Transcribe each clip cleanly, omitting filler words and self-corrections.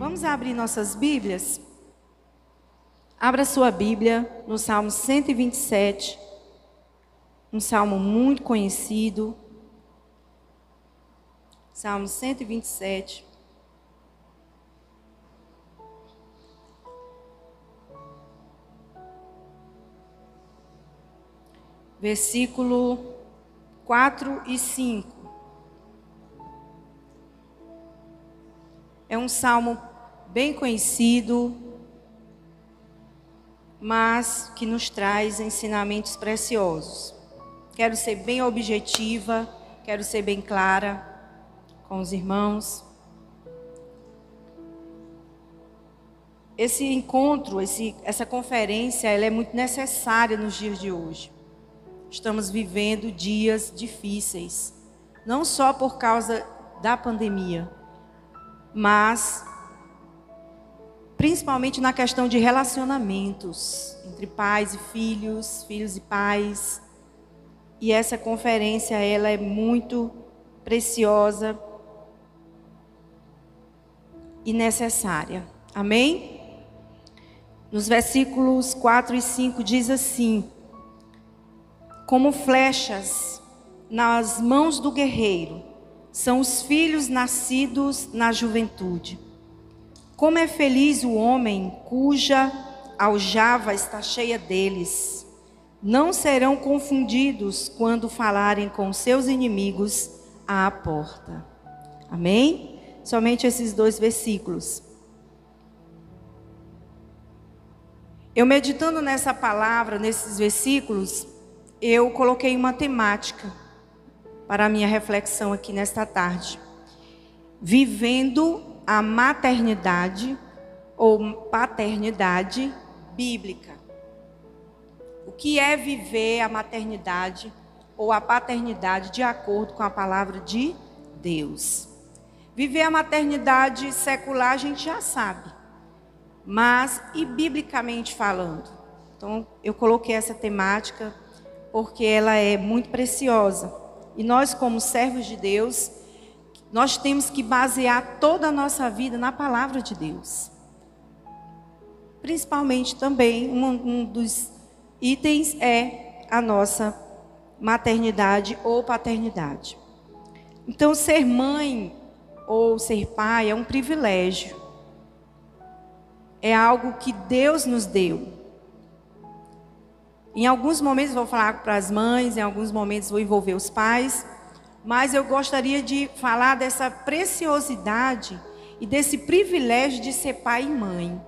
Vamos abrir nossas Bíblias? Abra sua Bíblia no Salmo 127, um salmo muito conhecido. Salmo 127. Versículo 4 e 5. É um salmo bem conhecido, mas que nos traz ensinamentos preciosos. Quero ser bem objetiva, quero ser bem clara com os irmãos. Esse encontro, essa conferência, ela é muito necessária nos dias de hoje. Estamos vivendo dias difíceis, não só por causa da pandemia, mas principalmente na questão de relacionamentos entre pais e filhos, filhos e pais. E essa conferência, ela é muito preciosa e necessária. Amém? Nos versículos 4 e 5 diz assim: como flechas nas mãos do guerreiro são os filhos nascidos na juventude. Como é feliz o homem cuja aljava está cheia deles. Não serão confundidos quando falarem com seus inimigos à porta. Amém? Somente esses 2 versículos. Eu meditando nessa palavra, nesses versículos, eu coloquei uma temática para a minha reflexão aqui nesta tarde. Vivendo a maternidade ou paternidade bíblica. O que é viver a maternidade ou a paternidade de acordo com a palavra de Deus? Viver a maternidade secular a gente já sabe, mas e biblicamente falando? Então eu coloquei essa temática porque ela é muito preciosa. E nós, como servos de Deus, nós temos que basear toda a nossa vida na palavra de Deus. Principalmente também, um dos itens é a nossa maternidade ou paternidade. Então, ser mãe ou ser pai é um privilégio. É algo que Deus nos deu. Em alguns momentos vou falar para as mães, em alguns momentos vou envolver os pais, mas eu gostaria de falar dessa preciosidade e desse privilégio de ser pai e mãe.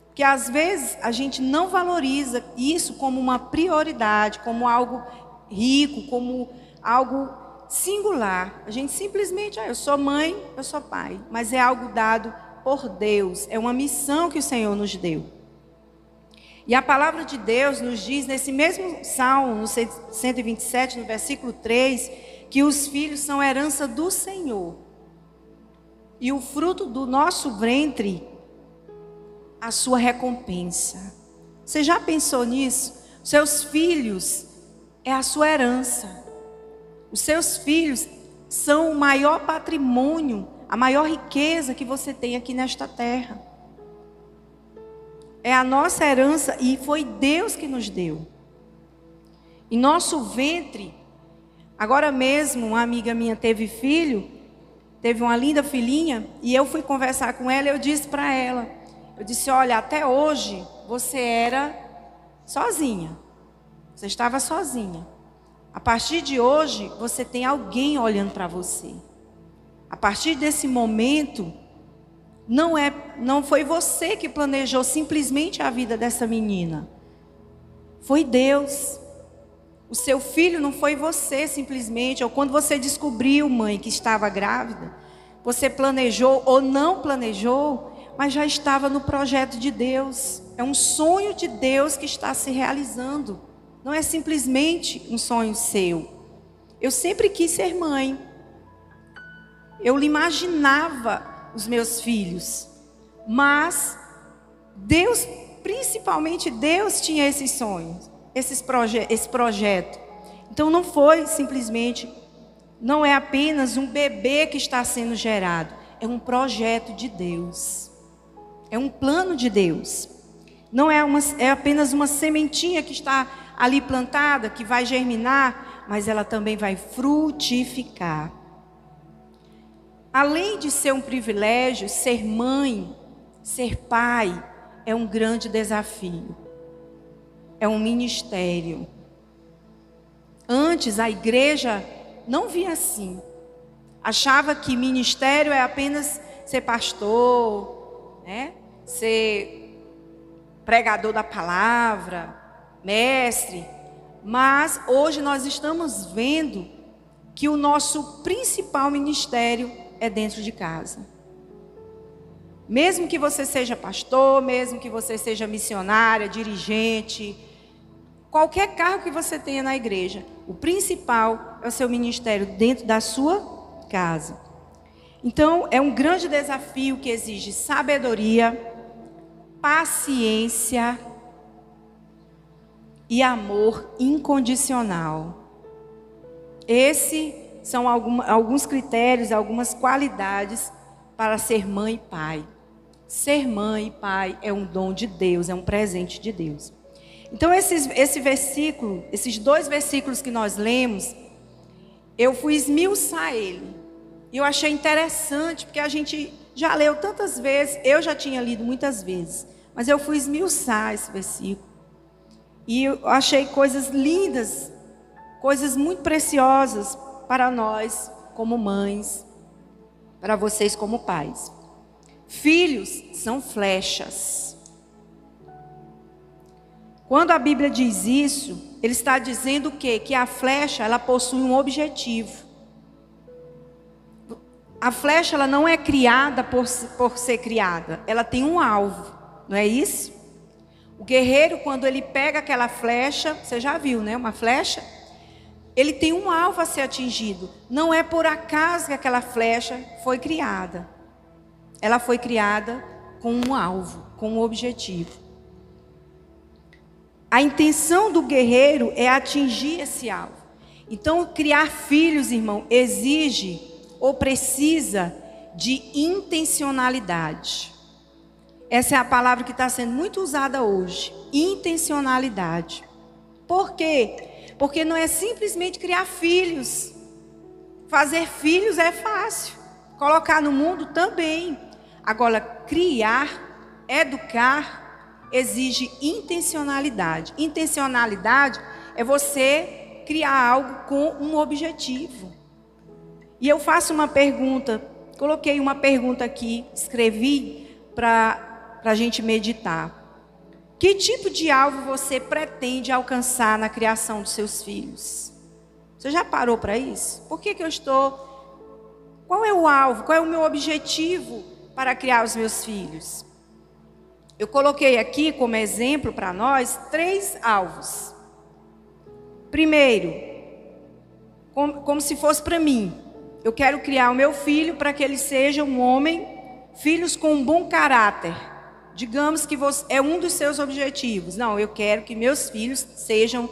Porque às vezes a gente não valoriza isso como uma prioridade, como algo rico, como algo singular. A gente simplesmente, eu sou mãe, eu sou pai, mas é algo dado por Deus, é uma missão que o Senhor nos deu. E a palavra de Deus nos diz, nesse mesmo Salmo, no 127, no versículo 3, que os filhos são herança do Senhor. E o fruto do nosso ventre, a sua recompensa. Você já pensou nisso? Seus filhos é a sua herança. Os seus filhos são o maior patrimônio, a maior riqueza que você tem aqui nesta terra. É a nossa herança e foi Deus que nos deu. E nosso ventre, agora mesmo uma amiga minha teve filho, teve uma linda filhinha, e eu fui conversar com ela e eu disse para ela, eu disse, olha, até hoje você era sozinha, você estava sozinha. A partir de hoje você tem alguém olhando para você. A partir desse momento, não foi você que planejou simplesmente a vida dessa menina. Foi Deus. O seu filho não foi você simplesmente. Ou quando você descobriu, mãe, que estava grávida, você planejou ou não planejou, mas já estava no projeto de Deus. É um sonho de Deus que está se realizando. Não é simplesmente um sonho seu. Eu sempre quis ser mãe. Eu imaginava os meus filhos, mas Deus, principalmente Deus, tinha esses sonhos, esse projeto. Então não foi simplesmente, não é apenas um bebê que está sendo gerado, é um projeto de Deus. É um plano de Deus. Não é apenas uma sementinha que está ali plantada, que vai germinar, mas ela também vai frutificar. Além de ser um privilégio, ser mãe, ser pai, é um grande desafio. É um ministério. Antes, a igreja não via assim. Achava que ministério é apenas ser pastor, né? Ser pregador da palavra, mestre. Mas hoje nós estamos vendo que o nosso principal ministério é dentro de casa. Mesmo que você seja pastor, mesmo que você seja missionária, dirigente, qualquer cargo que você tenha na igreja, o principal é o seu ministério dentro da sua casa. Então, é um grande desafio que exige sabedoria, paciência e amor incondicional. Esses são alguns critérios, algumas qualidades para ser mãe e pai. Ser mãe e pai é um dom de Deus, é um presente de Deus. Então, esses 2 versículos que nós lemos, eu fui esmiuçar ele. E eu achei interessante, porque a gente já leu tantas vezes, eu já tinha lido muitas vezes, mas eu fui esmiuçar esse versículo. E eu achei coisas lindas, coisas muito preciosas para nós como mães, para vocês como pais. Filhos são flechas. Quando a Bíblia diz isso, ele está dizendo o quê? Que a flecha, ela possui um objetivo. A flecha, ela não é criada por ser criada. Ela tem um alvo, não é isso? O guerreiro, quando ele pega aquela flecha, você já viu, né? Uma flecha. Ele tem um alvo a ser atingido. Não é por acaso que aquela flecha foi criada. Ela foi criada com um alvo, com um objetivo. A intenção do guerreiro é atingir esse alvo. Então, criar filhos, irmão, exige ou precisa de intencionalidade. Essa é a palavra que está sendo muito usada hoje. Intencionalidade. Por quê? Porque não é simplesmente criar filhos. Fazer filhos é fácil. Colocar no mundo também. Agora, criar, educar, exige intencionalidade. Intencionalidade é você criar algo com um objetivo. E eu faço uma pergunta, coloquei uma pergunta aqui, escrevi para a gente meditar. Que tipo de alvo você pretende alcançar na criação dos seus filhos? Você já parou para isso? Por que eu estou... Qual é o alvo? Qual é o meu objetivo para criar os meus filhos? Eu coloquei aqui como exemplo para nós 3 alvos. Primeiro, como se fosse para mim. Eu quero criar o meu filho para que ele seja um homem, filhos com um bom caráter. Digamos que é um dos seus objetivos. Não, eu quero que meus filhos sejam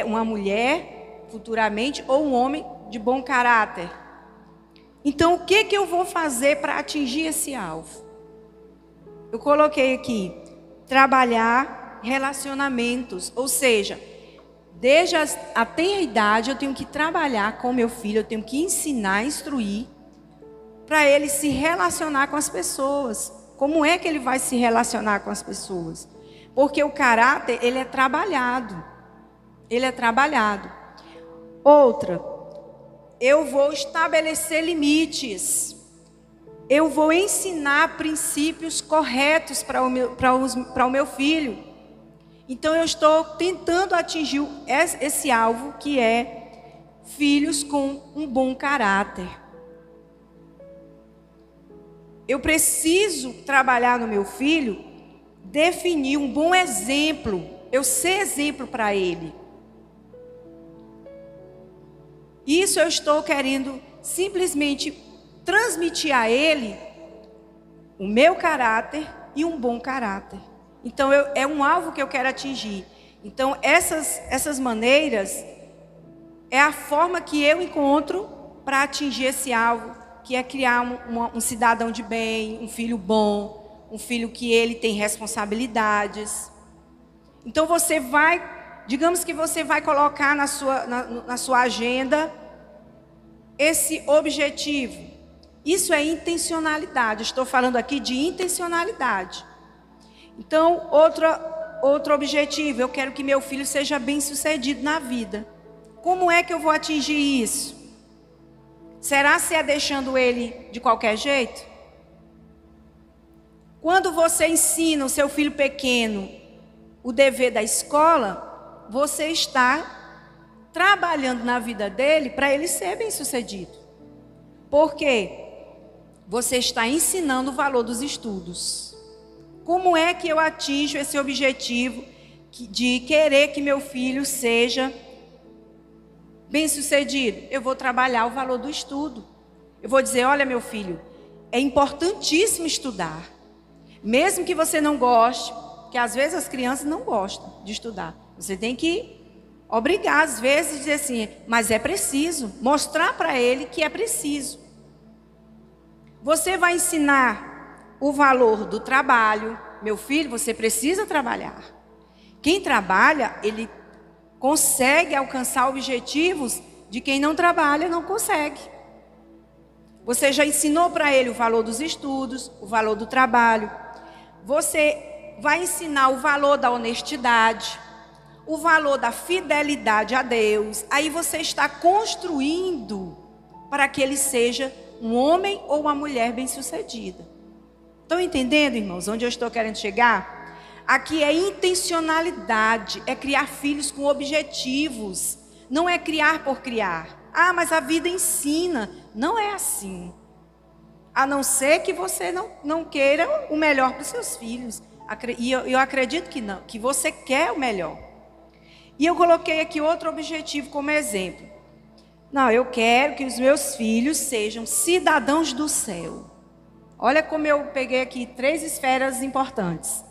uma mulher futuramente ou um homem de bom caráter. Então, o que eu vou fazer para atingir esse alvo? Eu coloquei aqui, trabalhar relacionamentos, ou seja, desde a tenra idade eu tenho que trabalhar com meu filho, eu tenho que ensinar, instruir, para ele se relacionar com as pessoas. Como é que ele vai se relacionar com as pessoas? Porque o caráter, ele é trabalhado. Ele é trabalhado. Outra, eu vou estabelecer limites. Eu vou ensinar princípios corretos para o meu filho. Então, eu estou tentando atingir esse alvo, que é filhos com um bom caráter. Eu preciso trabalhar no meu filho, definir um bom exemplo, eu ser exemplo para ele. Isso eu estou querendo simplesmente transmitir a ele o meu caráter e um bom caráter. Então, é um alvo que eu quero atingir. Então, essas maneiras é a forma que eu encontro para atingir esse alvo, que é criar um cidadão de bem, um filho bom, um filho que ele tem responsabilidades. Então você vai, digamos que você vai colocar na sua agenda esse objetivo. Isso é intencionalidade. Estou falando aqui de intencionalidade. Então, outro objetivo, eu quero que meu filho seja bem-sucedido na vida. Como é que eu vou atingir isso? Será se é deixando ele de qualquer jeito? Quando você ensina o seu filho pequeno o dever da escola, você está trabalhando na vida dele para ele ser bem-sucedido. Por quê? Você está ensinando o valor dos estudos. Como é que eu atinjo esse objetivo de querer que meu filho seja bem-sucedido? Eu vou trabalhar o valor do estudo. Eu vou dizer, olha meu filho, é importantíssimo estudar. Mesmo que você não goste, porque às vezes as crianças não gostam de estudar. Você tem que obrigar, às vezes, dizer assim, mas é preciso. Mostrar para ele que é preciso. Você vai ensinar o valor do trabalho. Meu filho, você precisa trabalhar. Quem trabalha, ele consegue alcançar objetivos de quem não trabalha, não consegue. Você já ensinou para ele o valor dos estudos, o valor do trabalho. Você vai ensinar o valor da honestidade, o valor da fidelidade a Deus. Aí você está construindo para que ele seja um homem ou uma mulher bem-sucedida. Estão entendendo, irmãos, onde eu estou querendo chegar? Aqui é intencionalidade, é criar filhos com objetivos. Não é criar por criar. Ah, mas a vida ensina. Não é assim. A não ser que você não queira o melhor para os seus filhos. E eu acredito que não, que você quer o melhor. E eu coloquei aqui outro objetivo como exemplo. Não, eu quero que os meus filhos sejam cidadãos do céu. Olha como eu peguei aqui 3 esferas importantes,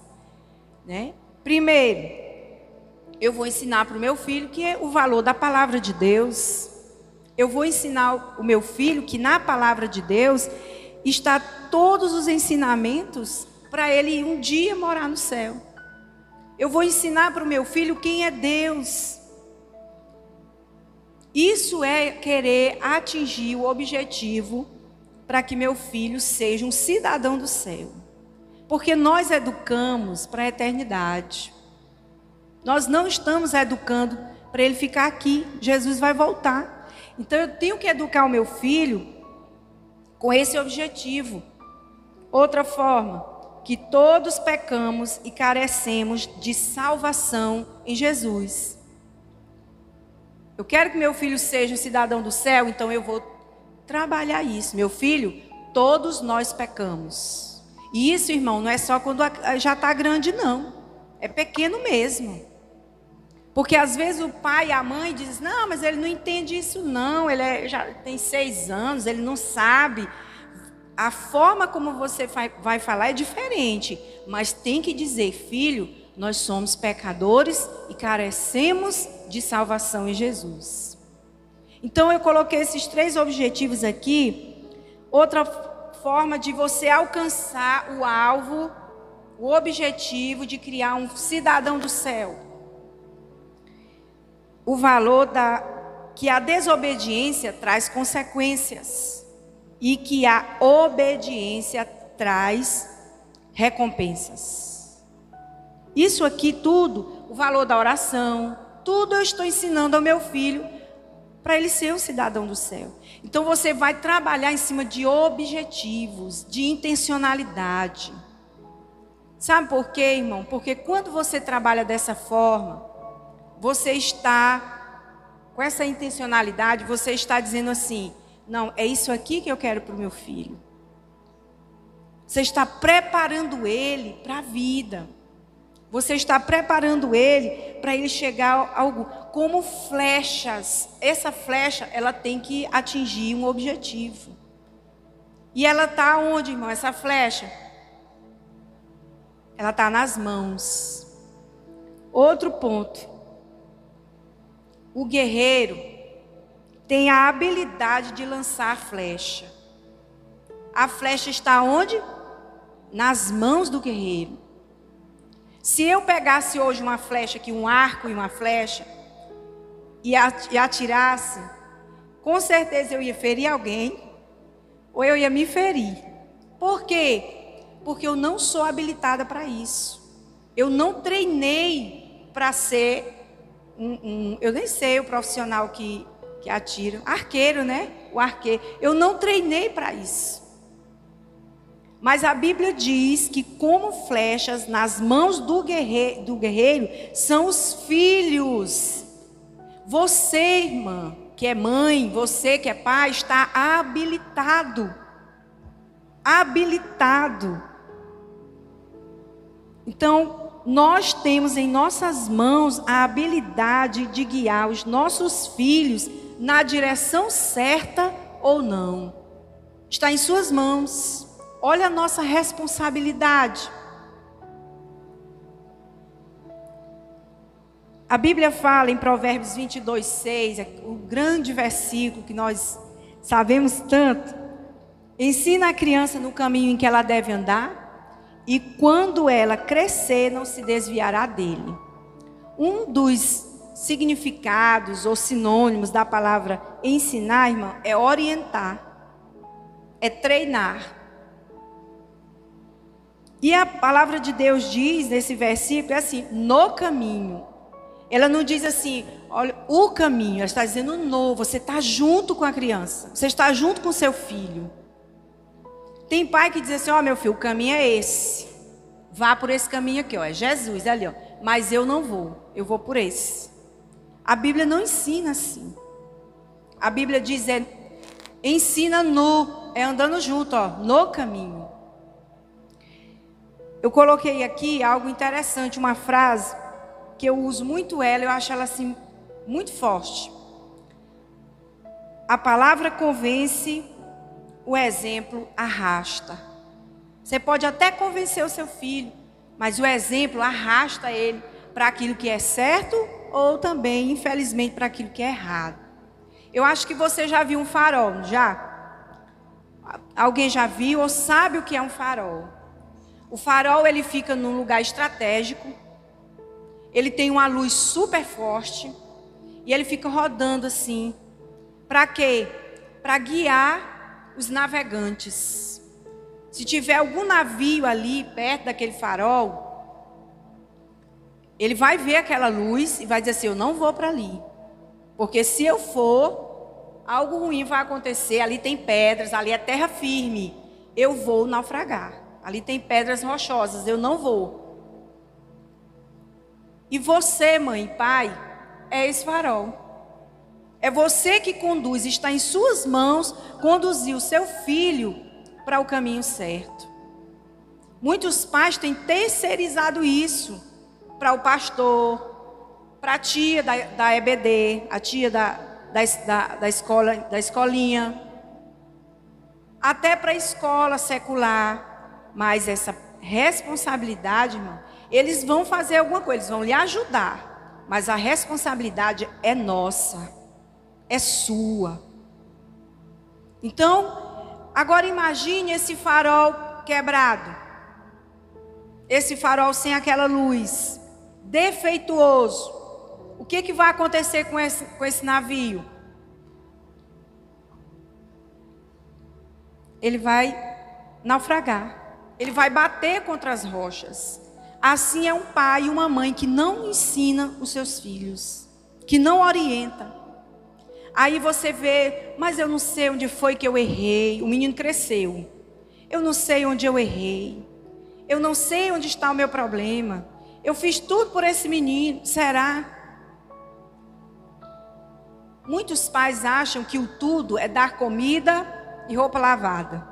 né? Primeiro, eu vou ensinar para o meu filho que é o valor da palavra de Deus. Eu vou ensinar o meu filho que na palavra de Deus está todos os ensinamentos para ele um dia morar no céu. Eu vou ensinar para o meu filho quem é Deus. Isso é querer atingir o objetivo para que meu filho seja um cidadão do céu. Porque nós educamos para a eternidade. Nós não estamos educando para ele ficar aqui. Jesus vai voltar. Então eu tenho que educar o meu filho com esse objetivo. Outra forma, que todos pecamos e carecemos de salvação em Jesus. Eu quero que meu filho seja um cidadão do céu, então eu vou trabalhar isso. Meu filho, todos nós pecamos. E isso, irmão, não é só quando já está grande, não. É pequeno mesmo. Porque às vezes o pai e a mãe dizem, não, mas ele não entende isso não. Ele já tem 6 anos, ele não sabe. A forma como você vai falar é diferente. Mas tem que dizer, filho, nós somos pecadores e carecemos de salvação em Jesus. Então eu coloquei esses 3 objetivos aqui. Outra forma de você alcançar o alvo, o objetivo de criar um cidadão do céu. O valor que a desobediência traz consequências e que a obediência traz recompensas. Isso aqui tudo, o valor da oração, tudo eu estou ensinando ao meu filho para ele ser um cidadão do céu. Então você vai trabalhar em cima de objetivos, de intencionalidade. Sabe por quê, irmão? Porque quando você trabalha dessa forma, você está, com essa intencionalidade, você está dizendo assim, não, é isso aqui que eu quero para o meu filho. Você está preparando ele para a vida. Você está preparando ele para ele chegar a algo. Como flechas. Essa flecha, ela tem que atingir um objetivo. E ela está onde, irmão? Essa flecha? Ela está nas mãos. Outro ponto. O guerreiro tem a habilidade de lançar a flecha. A flecha está onde? nas mãos do guerreiro. Se eu pegasse hoje uma flecha aqui, um arco e uma flecha, e atirasse, com certeza eu ia ferir alguém, ou eu ia me ferir. Por quê? Porque eu não sou habilitada para isso. Eu não treinei para ser eu nem sei o profissional que atira. Arqueiro, né? O arqueiro. Eu não treinei para isso. Mas a Bíblia diz que como flechas nas mãos do guerreiro são os filhos. Você, irmã, que é mãe, você que é pai, está habilitado. Habilitado. Então, nós temos em nossas mãos a habilidade de guiar os nossos filhos na direção certa ou não. Está em suas mãos. Olha a nossa responsabilidade. A Bíblia fala em Provérbios 22:6, o grande versículo que nós sabemos tanto. Ensina a criança no caminho em que ela deve andar, e quando ela crescer, não se desviará dele. Um dos significados ou sinônimos da palavra ensinar, irmã, é orientar, é treinar. E a palavra de Deus diz nesse versículo, é assim, no caminho. Ela não diz assim, olha, o caminho, ela está dizendo no, você está junto com a criança, você está junto com o seu filho. Tem pai que diz assim, ó, meu filho, o caminho é esse. Vá por esse caminho aqui, ó, é Jesus ali, ó. Mas eu não vou, eu vou por esse. A Bíblia não ensina assim. A Bíblia diz, ensina no, é andando junto, ó, no caminho. Eu coloquei aqui algo interessante, uma frase que eu uso muito ela, eu acho ela assim, muito forte. A palavra convence, o exemplo arrasta. Você pode até convencer o seu filho, mas o exemplo arrasta ele para aquilo que é certo ou também, infelizmente, para aquilo que é errado. Eu acho que você já viu um farol, já? Alguém já viu ou sabe o que é um farol? O farol, ele fica num lugar estratégico, ele tem uma luz super forte e ele fica rodando assim. Para quê? Para guiar os navegantes. Se tiver algum navio ali perto daquele farol, ele vai ver aquela luz e vai dizer assim, eu não vou para ali. Porque se eu for, algo ruim vai acontecer. Ali tem pedras, ali é terra firme. Eu vou naufragar. Ali tem pedras rochosas, eu não vou. E você, mãe e pai, é esse farol. É você que conduz, está em suas mãos conduzir o seu filho para o caminho certo. Muitos pais têm terceirizado isso para o pastor, para a tia da EBD, a tia da escolinha, até para a escola secular. Mas essa responsabilidade, irmão, eles vão fazer alguma coisa, eles vão lhe ajudar. Mas a responsabilidade é nossa, é sua. Então, agora imagine esse farol quebrado. Esse farol sem aquela luz, defeituoso. O que vai acontecer com esse navio? Ele vai naufragar. Ele vai bater contra as rochas. Assim é um pai e uma mãe que não ensina os seus filhos, que não orienta. Aí você vê, mas eu não sei onde foi que eu errei. O menino cresceu. Eu não sei onde eu errei. Eu não sei onde está o meu problema. Eu fiz tudo por esse menino. Será? Muitos pais acham que o tudo é dar comida e roupa lavada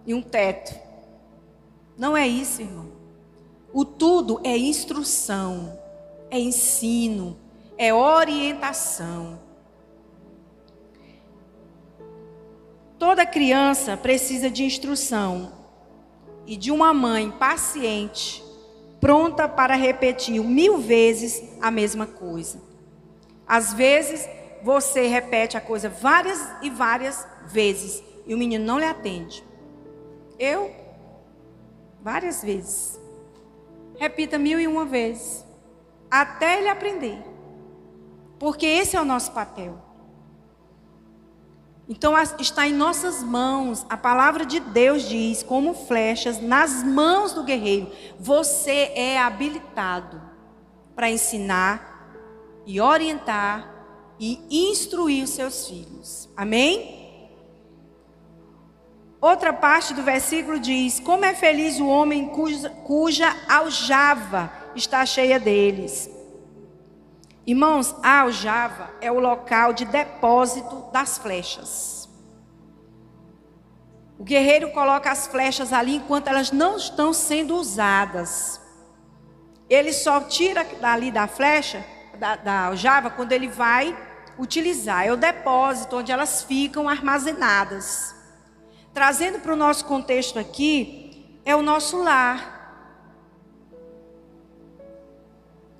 e um teto. Não é isso, irmão. O tudo é instrução, é ensino, é orientação. Toda criança precisa de instrução e de uma mãe paciente, pronta para repetir 1000 vezes a mesma coisa. Às vezes, você repete a coisa várias e várias vezes e o menino não lhe atende. Eu várias vezes. Repita 1001 vezes, até ele aprender. Porque esse é o nosso papel. Então está em nossas mãos. A palavra de Deus diz, como flechas nas mãos do guerreiro. Você é habilitado para ensinar e orientar e instruir os seus filhos. Amém? Outra parte do versículo diz: como é feliz o homem cuja aljava está cheia deles. Irmãos, a aljava é o local de depósito das flechas. O guerreiro coloca as flechas ali enquanto elas não estão sendo usadas. Ele só tira dali da flecha, da aljava, quando ele vai utilizar. É o depósito onde elas ficam armazenadas. Trazendo para o nosso contexto aqui, é o nosso lar.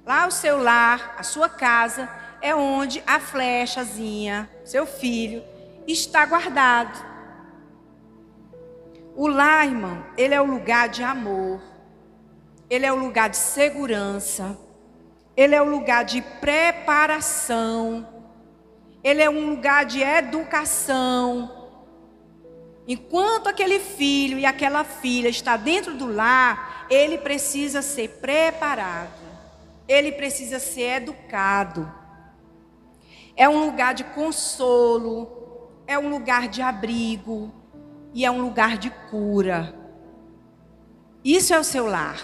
Lá o seu lar, a sua casa, é onde a flechazinha, seu filho, está guardado. O lar, irmão, ele é o lugar de amor. Ele é o lugar de segurança. Ele é o lugar de preparação. Ele é um lugar de educação. Enquanto aquele filho e aquela filha está dentro do lar, ele precisa ser preparado. Ele precisa ser educado. É um lugar de consolo, é um lugar de abrigo e é um lugar de cura. Isso é o seu lar.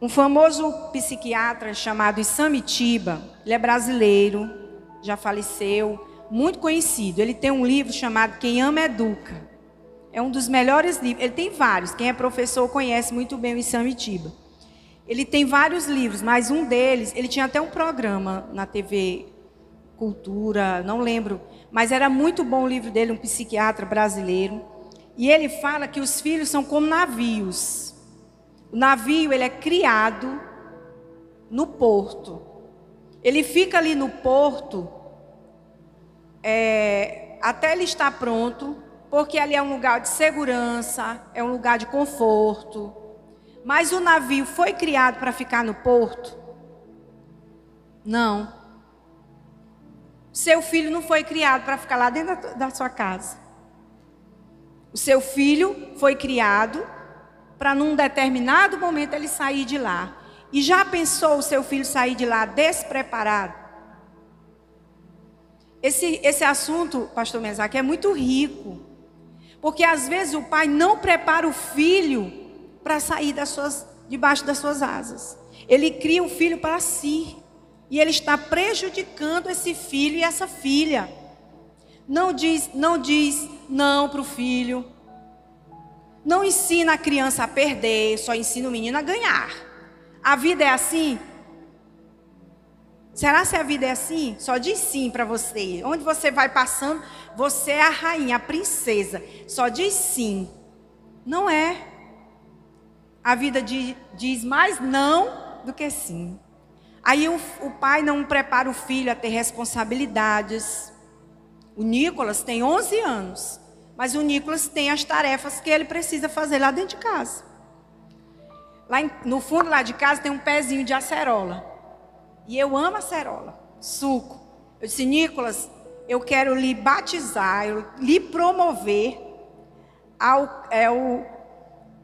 Um famoso psiquiatra chamado Isamitiba, ele é brasileiro, já faleceu, muito conhecido. Ele tem um livro chamado Quem Ama Educa. É um dos melhores livros. Ele tem vários. Quem é professor conhece muito bem o Isamitiba. Ele tem vários livros, mas um deles, ele tinha até um programa na TV Cultura, não lembro, mas era muito bom o livro dele, um psiquiatra brasileiro. E ele fala que os filhos são como navios. O navio, ele é criado no porto. Ele fica ali no porto até ele estar pronto, porque ali é um lugar de segurança, é um lugar de conforto. Mas o navio foi criado para ficar no porto? Não. Seu filho não foi criado para ficar lá dentro da sua casa. O seu filho foi criado para num determinado momento ele sair de lá. E já pensou o seu filho sair de lá despreparado? Esse assunto, pastor Mesaque, é muito rico. Porque às vezes o pai não prepara o filho para sair debaixo das suas asas. Ele cria o filho para si. E ele está prejudicando esse filho e essa filha. Não diz não para o filho. Não ensina a criança a perder, só ensina o menino a ganhar. A vida é assim? Será que a vida é assim? Só diz sim para você. Onde você vai passando, você é a rainha, a princesa. Só diz sim. Não é. A vida diz mais não do que sim. Aí o pai não prepara o filho a ter responsabilidades. O Nicolas tem 11 anos. Mas o Nicolas tem as tarefas que ele precisa fazer lá dentro de casa. Lá no fundo lá de casa tem um pezinho de acerola. E eu amo acerola, suco. Eu disse, Nicolas, eu quero lhe batizar, lhe promover ao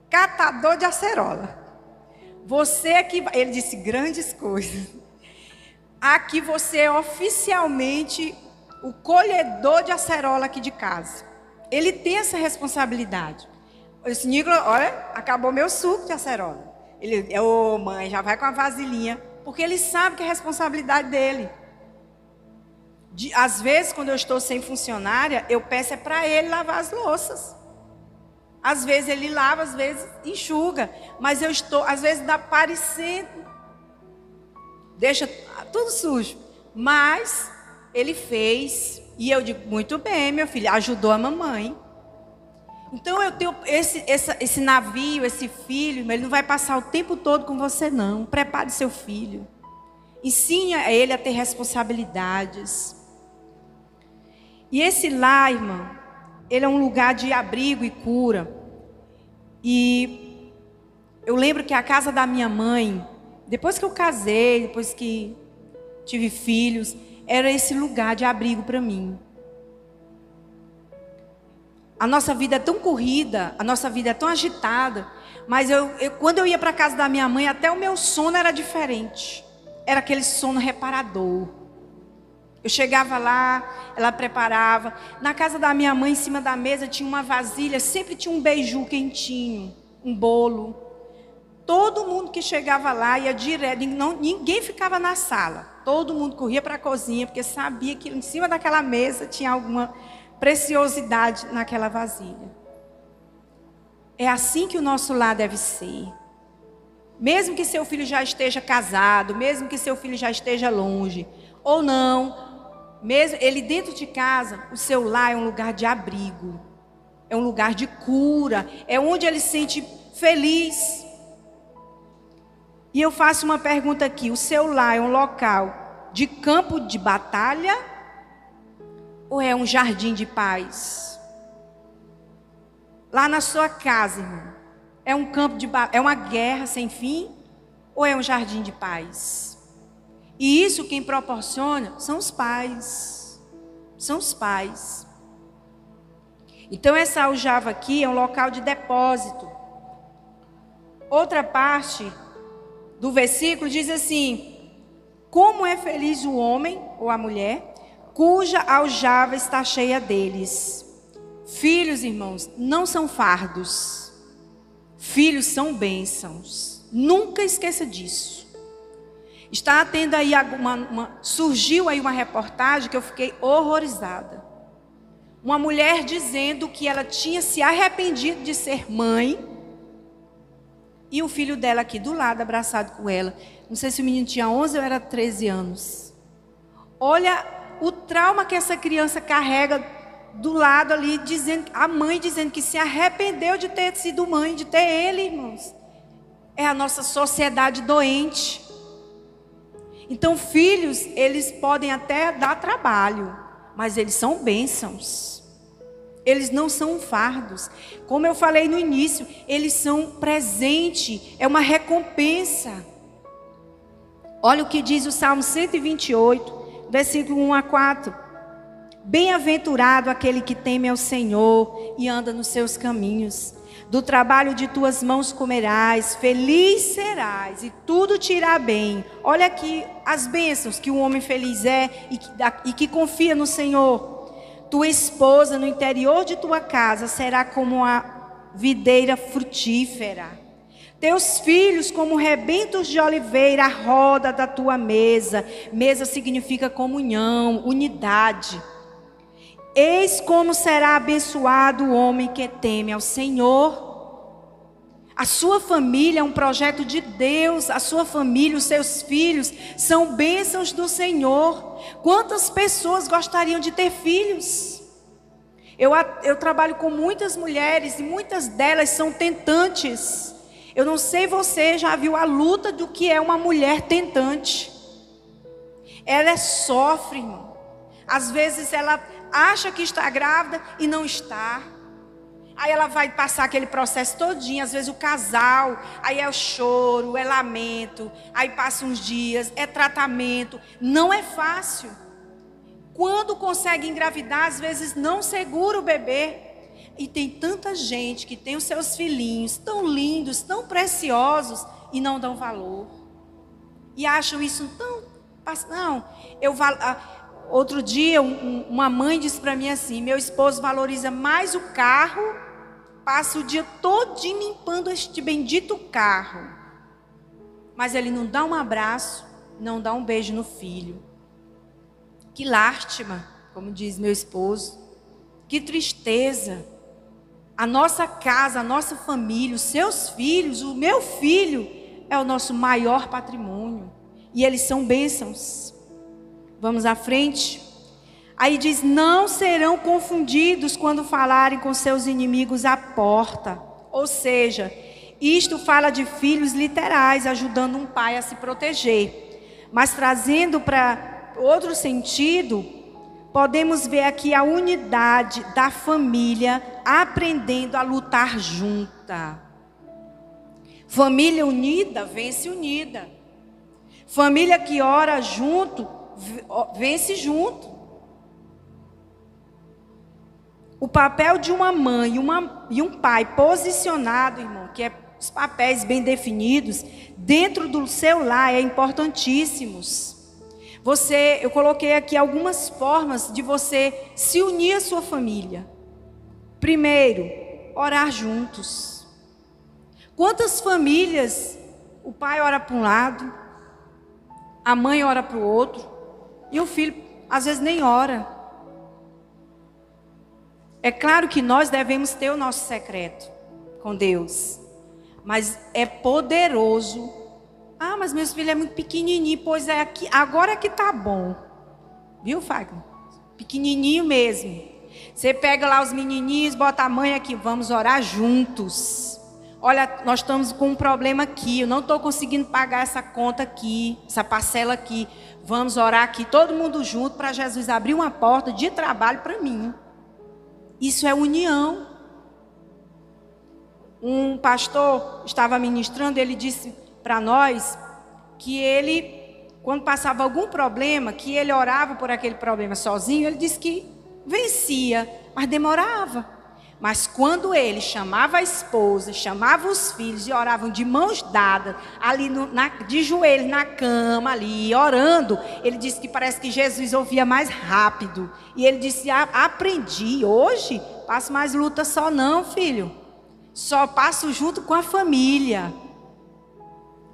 catador de acerola. Você aqui, ele disse grandes coisas. Aqui você é oficialmente o colhedor de acerola aqui de casa. Ele tem essa responsabilidade. Eu disse, Nicolas, olha, acabou meu suco de acerola. Ele, mãe, já vai com a vasilhinha. Porque ele sabe que é responsabilidade dele. Às vezes, quando eu estou sem funcionária, eu peço para ele lavar as louças. Às vezes ele lava, às vezes enxuga. Mas eu estou, às vezes dá parecendo, deixa tudo sujo. Mas ele fez. E eu digo, muito bem, meu filho, ajudou a mamãe. Então eu tenho esse navio, esse filho, ele não vai passar o tempo todo com você não. Prepare seu filho. Ensine a ele a ter responsabilidades. E esse lar, irmão, ele é um lugar de abrigo e cura. E eu lembro que a casa da minha mãe, depois que eu casei, depois que tive filhos, era esse lugar de abrigo para mim. A nossa vida é tão corrida, a nossa vida é tão agitada, mas quando eu ia para a casa da minha mãe, até o meu sono era diferente. Era aquele sono reparador. Eu chegava lá, ela preparava. Na casa da minha mãe, em cima da mesa, tinha uma vasilha, sempre tinha um beiju quentinho, um bolo. Todo mundo que chegava lá ia direto, ninguém ficava na sala. Todo mundo corria para a cozinha, porque sabia que em cima daquela mesa tinha alguma preciosidade naquela vasilha. É assim que o nosso lar deve ser. Mesmo que seu filho já esteja casado, mesmo que seu filho já esteja longe, ou não, mesmo ele dentro de casa, o seu lar é um lugar de abrigo, é um lugar de cura, é onde ele se sente feliz. E eu faço uma pergunta aqui: o seu lar é um local de campo de batalha ou é um jardim de paz? Lá na sua casa, irmão, é um campo de batalha, é uma guerra sem fim ou é um jardim de paz? E isso quem proporciona são os pais. São os pais. Então essa aljava aqui é um local de depósito. Outra parte do versículo diz assim: como é feliz o homem ou a mulher cuja aljava está cheia deles. Filhos, irmãos, não são fardos. Filhos são bênçãos. Nunca esqueça disso. Está tendo aí surgiu aí uma reportagem que eu fiquei horrorizada. Uma mulher dizendo que ela tinha se arrependido de ser mãe e o filho dela aqui do lado, abraçado com ela. Não sei se o menino tinha 11 ou era 13 anos. Olha o trauma que essa criança carrega do lado ali, a mãe dizendo que se arrependeu de ter sido mãe, de ter ele, irmãos. É a nossa sociedade doente. Então, filhos, eles podem até dar trabalho, mas eles são bênçãos. Eles não são fardos. Como eu falei no início, eles são presente, é uma recompensa. Olha o que diz o Salmo 128, versículo 1 a 4. Bem-aventurado aquele que teme ao Senhor e anda nos seus caminhos. Do trabalho de tuas mãos comerás, feliz serás e tudo te irá bem. Olha aqui as bênçãos que um homem feliz é e que confia no Senhor. Tua esposa no interior de tua casa será como a videira frutífera. Teus filhos como rebentos de oliveira à roda da tua mesa. Mesa significa comunhão, unidade. Eis como será abençoado o homem que teme ao Senhor. A sua família é um projeto de Deus. A sua família, os seus filhos são bênçãos do Senhor. Quantas pessoas gostariam de ter filhos? Eu trabalho com muitas mulheres e muitas delas são tentantes. Eu não sei, você já viu a luta do que é uma mulher tentante. Ela sofre, irmão. Às vezes ela acha que está grávida e não está. Aí ela vai passar aquele processo todinho. Às vezes o casal, aí é o choro, é lamento. Aí passa uns dias, é tratamento. Não é fácil. Quando consegue engravidar, às vezes não segura o bebê. E tem tanta gente que tem os seus filhinhos tão lindos, tão preciosos e não dão valor. E acham isso tão... Não, outro dia, uma mãe disse para mim assim: meu esposo valoriza mais o carro, passa o dia todinho limpando este bendito carro, mas ele não dá um abraço, não dá um beijo no filho. Que lástima, como diz meu esposo, que tristeza. A nossa casa, a nossa família, os seus filhos, o meu filho é o nosso maior patrimônio e eles são bênçãos. Vamos à frente. Aí diz: não serão confundidos quando falarem com seus inimigos à porta. Ou seja, isto fala de filhos literais, ajudando um pai a se proteger. Mas trazendo para outro sentido, podemos ver aqui a unidade da família aprendendo a lutar junta. Família unida vence unida. Família que ora junto vence junto. O papel de uma mãe e um pai posicionado, irmão, que é os papéis bem definidos, dentro do seu lar é importantíssimos. Eu coloquei aqui algumas formas de você se unir à sua família. Primeiro, orar juntos. Quantas famílias o pai ora para um lado, a mãe ora para o outro, e o filho às vezes nem ora. É claro que nós devemos ter o nosso secreto com Deus, mas é poderoso. Ah, mas meu filho é muito pequenininho. Pois é, aqui, agora que tá bom. Viu, Fagner? Pequenininho mesmo. Você pega lá os menininhos, bota a mãe aqui. Vamos orar juntos. Olha, nós estamos com um problema aqui. Eu não estou conseguindo pagar essa conta aqui, essa parcela aqui. Vamos orar aqui, todo mundo junto, para Jesus abrir uma porta de trabalho para mim. Isso é união. Um pastor estava ministrando, ele disse para nós que ele, quando passava algum problema, que ele orava por aquele problema sozinho, ele disse que vencia, mas demorava. Mas quando ele chamava a esposa, chamava os filhos e oravam de mãos dadas, ali de joelhos na cama, ali orando, ele disse que parece que Jesus ouvia mais rápido. E ele disse: aprendi, hoje passo mais luta só não, filho. Só passo junto com a família.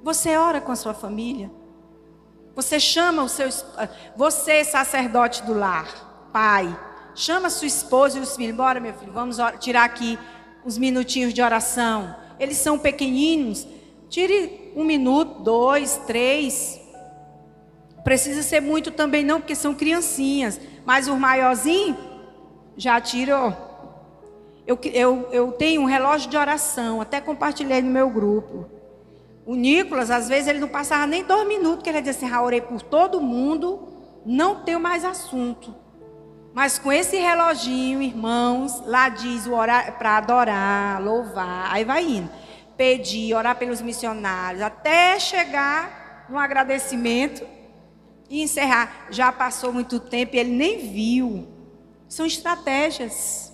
Você ora com a sua família? Você chama os seus... Você, sacerdote do lar, pai, chama sua esposa e os filhos. Bora, meu filho, vamos tirar aqui uns minutinhos de oração. Eles são pequeninos. Tire 1 minuto, 2, 3. Precisa ser muito também não, porque são criancinhas. Mas os maiorzinhos já tirou. Eu tenho um relógio de oração, até compartilhei no meu grupo. O Nicolas, às vezes, ele não passava nem 2 minutos, que ele dizia assim: orei por todo mundo, não tenho mais assunto. Mas com esse reloginho, irmãos, lá diz o orar para adorar, louvar, aí vai indo. Pedir, orar pelos missionários, até chegar no agradecimento e encerrar. Já passou muito tempo e ele nem viu. São estratégias.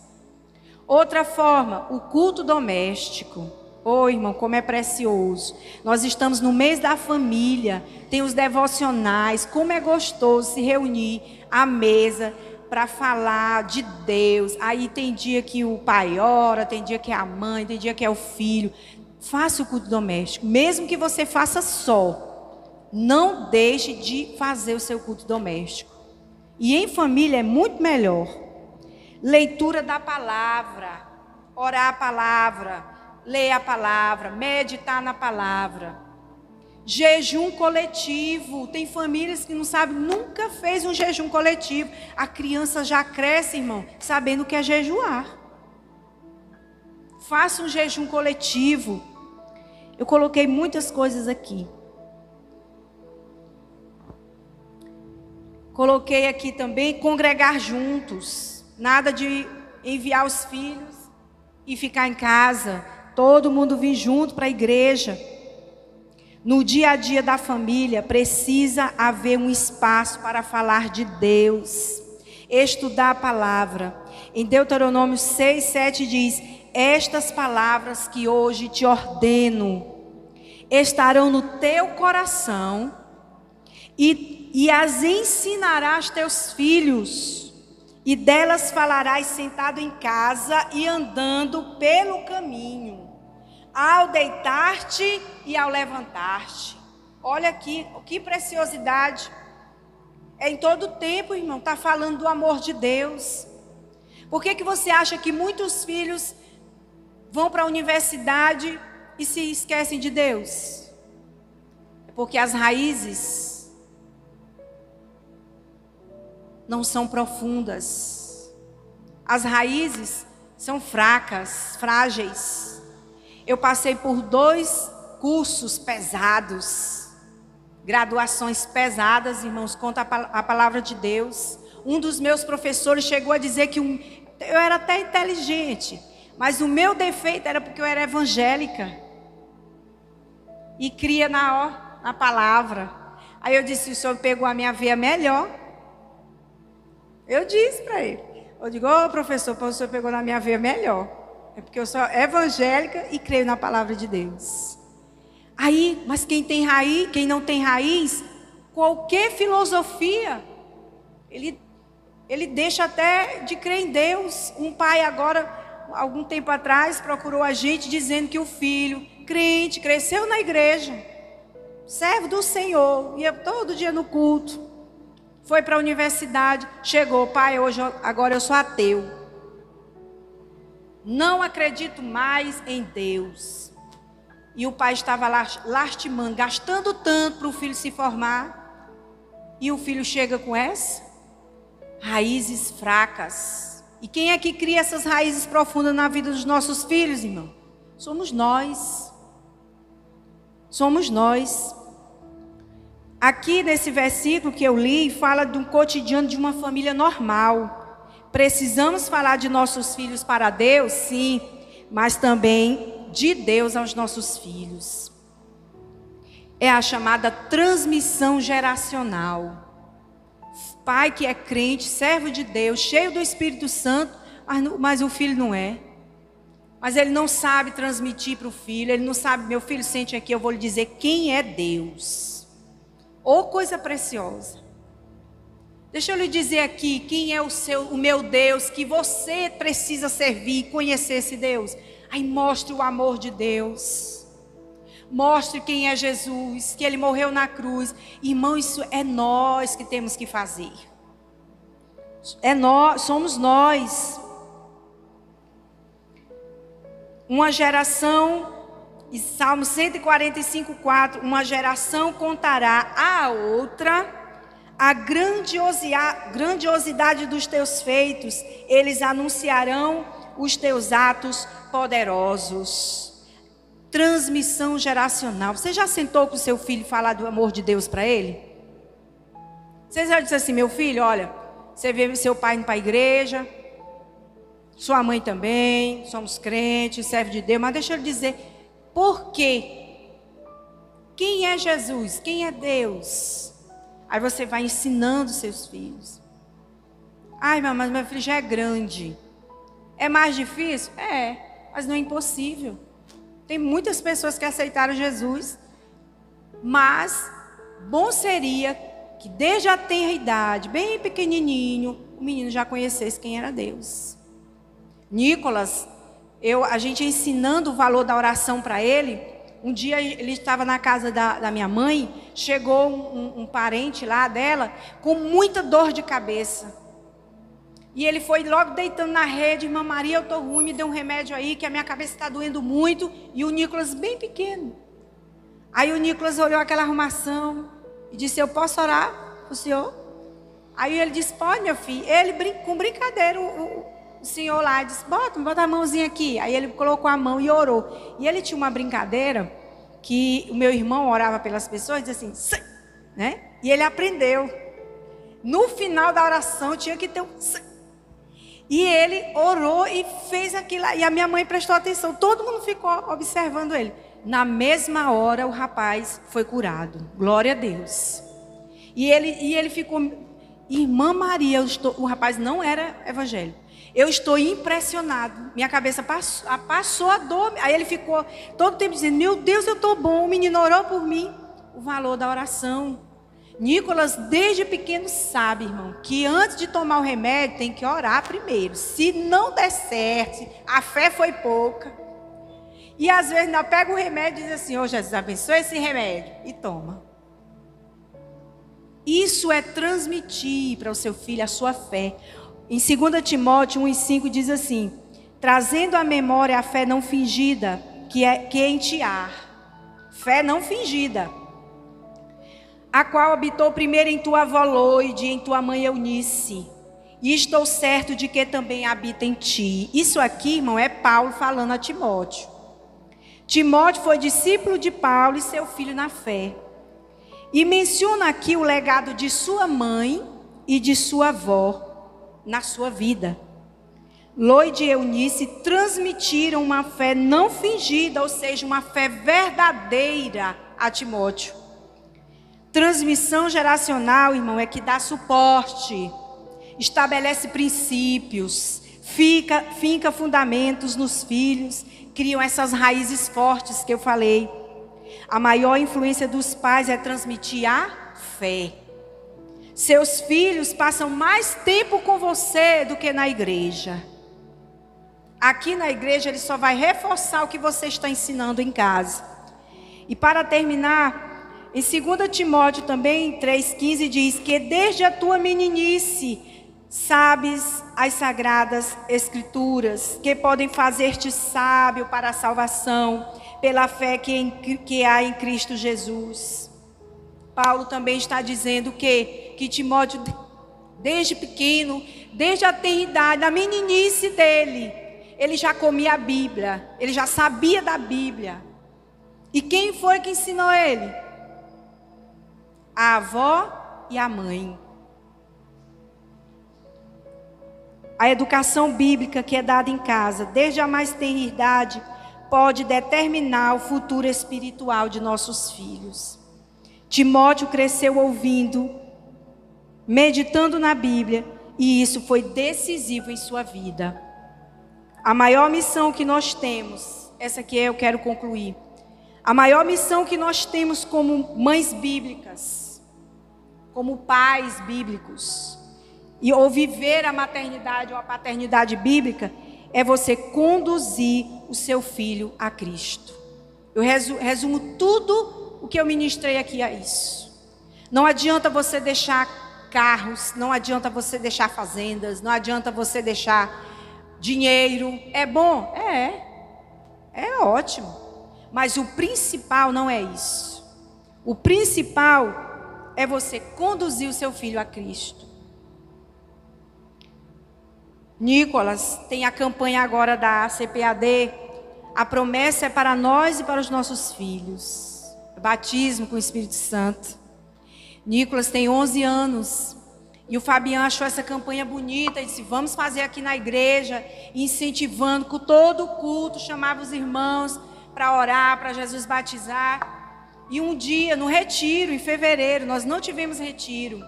Outra forma, o culto doméstico. Oh, irmão, como é precioso. Nós estamos no mês da família, tem os devocionais, como é gostoso se reunir à mesa para falar de Deus. Aí tem dia que o pai ora, tem dia que é a mãe, tem dia que é o filho. Faça o culto doméstico, mesmo que você faça só. Não deixe de fazer o seu culto doméstico. E em família é muito melhor. Leitura da palavra, orar a palavra, ler a palavra, meditar na palavra. Jejum coletivo. Tem famílias que não sabem, nunca fez um jejum coletivo. A criança já cresce, irmão, sabendo o que é jejuar. Faça um jejum coletivo. Eu coloquei muitas coisas aqui. Coloquei aqui também congregar juntos. Nada de enviar os filhos e ficar em casa. Todo mundo vir junto para a igreja. No dia a dia da família, precisa haver um espaço para falar de Deus. Estudar a palavra. Em Deuteronômio 6, 7 diz: estas palavras que hoje te ordeno estarão no teu coração e as ensinarás teus filhos. E delas falarás sentado em casa e andando pelo caminho, ao deitar-te e ao levantar-te. Olha aqui, que preciosidade. É em todo tempo, irmão, está falando do amor de Deus. Por que você acha que muitos filhos vão para a universidade e se esquecem de Deus? É porque as raízes não são profundas. As raízes são fracas, frágeis. Eu passei por 2 cursos pesados, graduações pesadas, irmãos, contra a palavra de Deus. Um dos meus professores chegou a dizer que eu era até inteligente, mas o meu defeito era porque eu era evangélica e cria na palavra. Aí eu disse: o senhor pegou a minha veia melhor. Eu disse para ele, eu digo: ô professor, o senhor pegou na minha veia melhor. É porque eu sou evangélica e creio na palavra de Deus. Aí, mas quem tem raiz, quem não tem raiz, qualquer filosofia, ele deixa até de crer em Deus. Um pai agora, algum tempo atrás, procurou a gente dizendo que o filho, crente, cresceu na igreja, servo do Senhor, ia todo dia no culto, foi para a universidade, chegou: pai, agora eu sou ateu, não acredito mais em Deus. E o pai estava lastimando, gastando tanto para o filho se formar, e o filho chega com essa raízes fracas. E quem é que cria essas raízes profundas na vida dos nossos filhos, irmão? Somos nós. Somos nós. Aqui nesse versículo que eu li, fala de um cotidiano de uma família normal. Precisamos falar de nossos filhos para Deus, sim, mas também de Deus aos nossos filhos. É a chamada transmissão geracional. Pai que é crente, servo de Deus, cheio do Espírito Santo, mas o filho não é. Mas ele não sabe transmitir para o filho, ele não sabe: meu filho, sente aqui, eu vou lhe dizer quem é Deus. Ô coisa preciosa. Deixa eu lhe dizer aqui quem é o meu Deus, que você precisa servir, conhecer esse Deus. Aí mostre o amor de Deus. Mostre quem é Jesus, que Ele morreu na cruz. Irmão, isso é nós que temos que fazer. Somos nós. Uma geração, e Salmo 145:4, uma geração contará à outra a grandiosidade dos teus feitos, eles anunciarão os teus atos poderosos. Transmissão geracional. Você já sentou com o seu filho e falar do amor de Deus para ele? Você já disse assim: meu filho, olha, você vê seu pai indo para a igreja, sua mãe também, somos crentes, serve de Deus, mas deixa eu lhe dizer, por quê? Quem é Jesus? Quem é Deus? Aí você vai ensinando seus filhos. Ai, mas meu filho já é grande. É mais difícil? É, mas não é impossível. Tem muitas pessoas que aceitaram Jesus, mas bom seria que desde a tenra idade, bem pequenininho, o menino já conhecesse quem era Deus. Nicolas, a gente ensinando o valor da oração para ele. Um dia ele estava na casa da minha mãe, chegou um parente lá dela com muita dor de cabeça. E ele foi logo deitando na rede: irmã Maria, eu estou ruim, me dê um remédio aí, que a minha cabeça está doendo muito. E o Nicolas bem pequeno. Aí o Nicolas olhou aquela arrumação e disse: eu posso orar para o senhor? Aí ele disse: pode, meu filho. Ele, com brincadeira, o senhor lá disse: bota a mãozinha aqui. Aí ele colocou a mão e orou. E ele tinha uma brincadeira que o meu irmão orava pelas pessoas e dizia assim, né? E ele aprendeu. No final da oração tinha que ter um... E ele orou e fez aquilo. E a minha mãe prestou atenção. Todo mundo ficou observando ele. Na mesma hora o rapaz foi curado. Glória a Deus. E ele ficou... Irmã Maria, o rapaz não era evangélico. Eu estou impressionado. Minha cabeça passou a dor. Aí ele ficou todo tempo dizendo: meu Deus, eu estou bom. O menino orou por mim. O valor da oração. Nicolas, desde pequeno, sabe, irmão, que antes de tomar o remédio tem que orar primeiro. Se não der certo, a fé foi pouca. E às vezes ainda pega o remédio e diz assim: ô Jesus, abençoe esse remédio. E toma. Isso é transmitir para o seu filho a sua fé. Em 2 Timóteo 1:5 diz assim: trazendo à memória a fé não fingida, que em ti há. Fé não fingida, a qual habitou primeiro em tua avó Loide, em tua mãe Eunice. E estou certo de que também habita em ti. Isso aqui, irmão, é Paulo falando a Timóteo. Timóteo foi discípulo de Paulo e seu filho na fé. E menciona aqui o legado de sua mãe, e de sua avó na sua vida. Loide e Eunice transmitiram uma fé não fingida, ou seja, uma fé verdadeira a Timóteo. Transmissão geracional, irmão, é que dá suporte, estabelece princípios, finca fundamentos nos filhos, criam essas raízes fortes que eu falei. A maior influência dos pais é transmitir a fé. Seus filhos passam mais tempo com você do que na igreja. Aqui na igreja ele só vai reforçar o que você está ensinando em casa. E para terminar, em 2 Timóteo também, 3,15 diz que desde a tua meninice sabes as sagradas escrituras, que podem fazer-te sábio para a salvação, pela fé que há em Cristo Jesus. Paulo também está dizendo que Timóteo, desde pequeno, desde a tenridade, da meninice dele, ele já comia a Bíblia, ele já sabia da Bíblia. E quem foi que ensinou ele? A avó e a mãe. A educação bíblica que é dada em casa, desde a mais tenra idade, pode determinar o futuro espiritual de nossos filhos. Timóteo cresceu ouvindo, meditando na Bíblia, e isso foi decisivo em sua vida. A maior missão que nós temos, essa aqui eu quero concluir. A maior missão que nós temos como mães bíblicas, como pais bíblicos, ou viver a maternidade ou a paternidade bíblica, é você conduzir o seu filho a Cristo. Eu resumo tudo o que eu ministrei aqui a isso. Não adianta você deixar carros, não adianta você deixar fazendas, não adianta você deixar dinheiro. É bom? É ótimo. Mas o principal não é isso. O principal é você conduzir o seu filho a Cristo. Nicolas, tem a campanha agora da CPAD. A promessa é para nós e para os nossos filhos. Batismo com o Espírito Santo. Nicolas tem 11 anos. E o Fabiano achou essa campanha bonita e disse, vamos fazer aqui na igreja, incentivando com todo o culto, chamava os irmãos para orar, para Jesus batizar. E um dia, no retiro, em fevereiro, nós não tivemos retiro.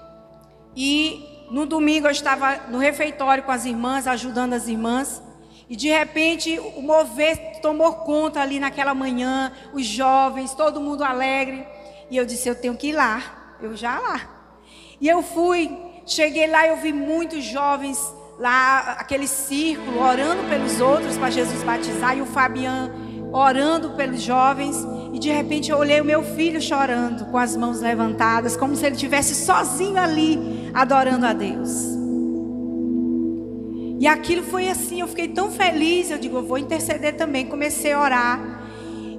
E no domingo eu estava no refeitório com as irmãs, ajudando as irmãs. E de repente o mover tomou conta ali naquela manhã, os jovens, todo mundo alegre. E eu disse, eu tenho que ir lá, eu já lá. E eu fui. Cheguei lá e eu vi muitos jovens lá, aquele círculo, orando pelos outros para Jesus batizar. E o Fabiano orando pelos jovens. E de repente eu olhei o meu filho chorando, com as mãos levantadas, como se ele estivesse sozinho ali, adorando a Deus. E aquilo foi assim, eu fiquei tão feliz. Eu digo, eu vou interceder também. Comecei a orar.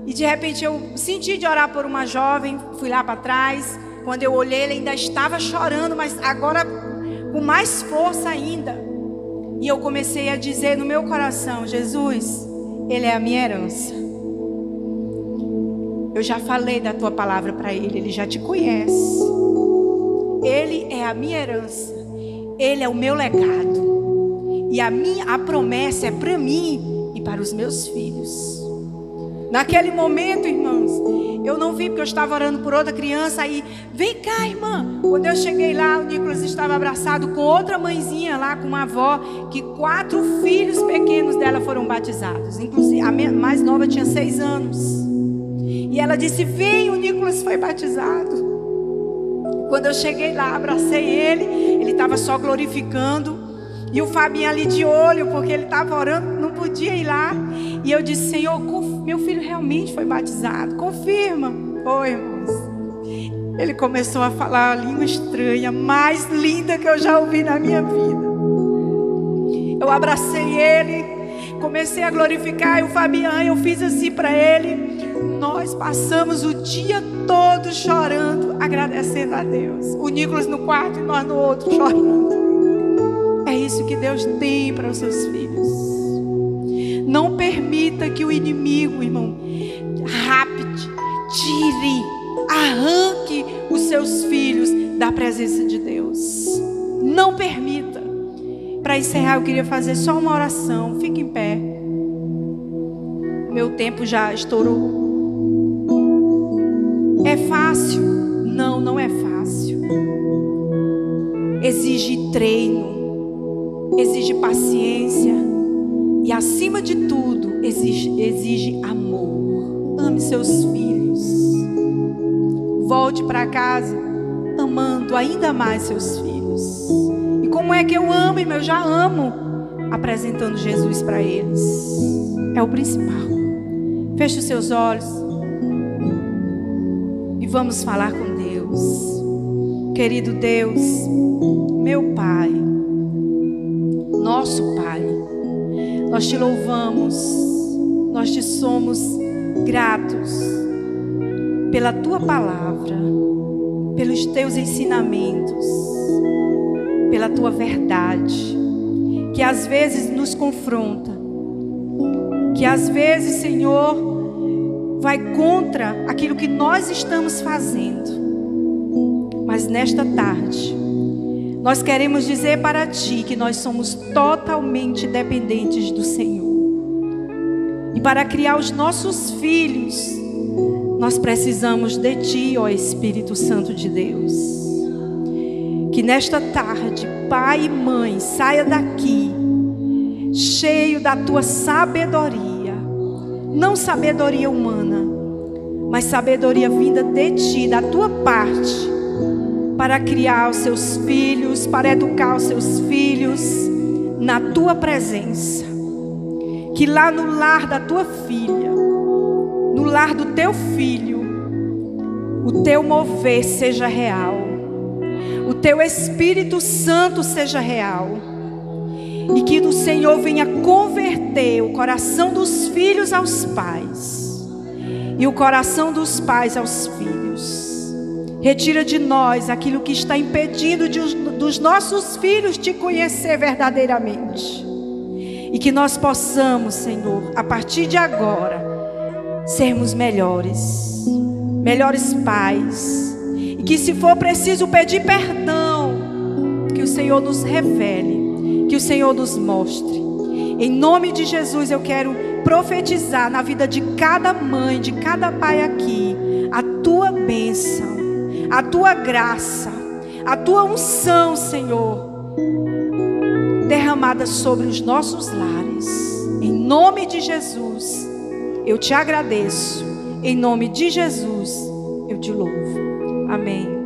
E de repente eu senti de orar por uma jovem, fui lá para trás. Quando eu olhei, ele ainda estava chorando, mas agora com mais força ainda. E eu comecei a dizer no meu coração, Jesus, Ele é a minha herança. Eu já falei da tua palavra para Ele, Ele já te conhece. Ele é a minha herança, Ele é o meu legado. E a promessa é para mim e para os meus filhos. Naquele momento, irmãos, eu não vi porque eu estava orando por outra criança. Aí, vem cá, irmã. Quando eu cheguei lá, o Nicolas estava abraçado com outra mãezinha lá, com uma avó, que 4 filhos pequenos dela foram batizados. Inclusive, a mais nova tinha 6 anos. E ela disse, vem, o Nicolas foi batizado. Quando eu cheguei lá, abracei ele estava só glorificando. E o Fabinho ali de olho, porque ele estava orando, não podia ir lá. E eu disse, Senhor, meu filho realmente foi batizado. Confirma. Oi, irmãos. Ele começou a falar a língua estranha, mais linda que eu já ouvi na minha vida. Eu abracei ele, comecei a glorificar. E o Fabiano, eu fiz assim para ele. Nós passamos o dia todo chorando, agradecendo a Deus. O Nicolas no quarto e nós no outro chorando. É isso que Deus tem para os seus filhos. Não permita que o inimigo, irmão, rapte, tire, arranque os seus filhos da presença de Deus. Não permita. Para encerrar, eu queria fazer só uma oração. Fique em pé. Meu tempo já estourou. É fácil? Não, não é fácil. Exige treino, exige paciência e, acima de tudo, exige amor. Ame seus filhos. Volte para casa amando ainda mais seus filhos. E como é que eu amo, irmão? Eu já amo apresentando Jesus para eles. É o principal. Feche os seus olhos e vamos falar com Deus. Querido Deus, meu Pai, nosso Pai, nós te louvamos, nós te somos gratos pela tua palavra, pelos teus ensinamentos, pela tua verdade, que às vezes nos confronta, que às vezes, Senhor, vai contra aquilo que nós estamos fazendo. Mas nesta tarde, nós queremos dizer para Ti que nós somos totalmente dependentes do Senhor. E para criar os nossos filhos, nós precisamos de Ti, ó Espírito Santo de Deus. Que nesta tarde, pai e mãe, saia daqui cheio da Tua sabedoria. Não sabedoria humana, mas sabedoria vinda de Ti, da Tua parte, para criar os seus filhos, para educar os seus filhos na Tua presença. Que lá no lar da Tua filha, no lar do Teu filho, o Teu mover seja real, o Teu Espírito Santo seja real. E que do Senhor venha converter o coração dos filhos aos pais e o coração dos pais aos filhos. Retira de nós aquilo que está impedindo dos nossos filhos te conhecer verdadeiramente. E que nós possamos, Senhor, a partir de agora, sermos melhores pais. E que, se for preciso pedir perdão, que o Senhor nos revele, que o Senhor nos mostre. Em nome de Jesus, eu quero profetizar na vida de cada mãe, de cada pai aqui, a Tua bênção, a Tua graça, a Tua unção, Senhor, derramada sobre os nossos lares. Em nome de Jesus, eu te agradeço. Em nome de Jesus, eu te louvo. Amém.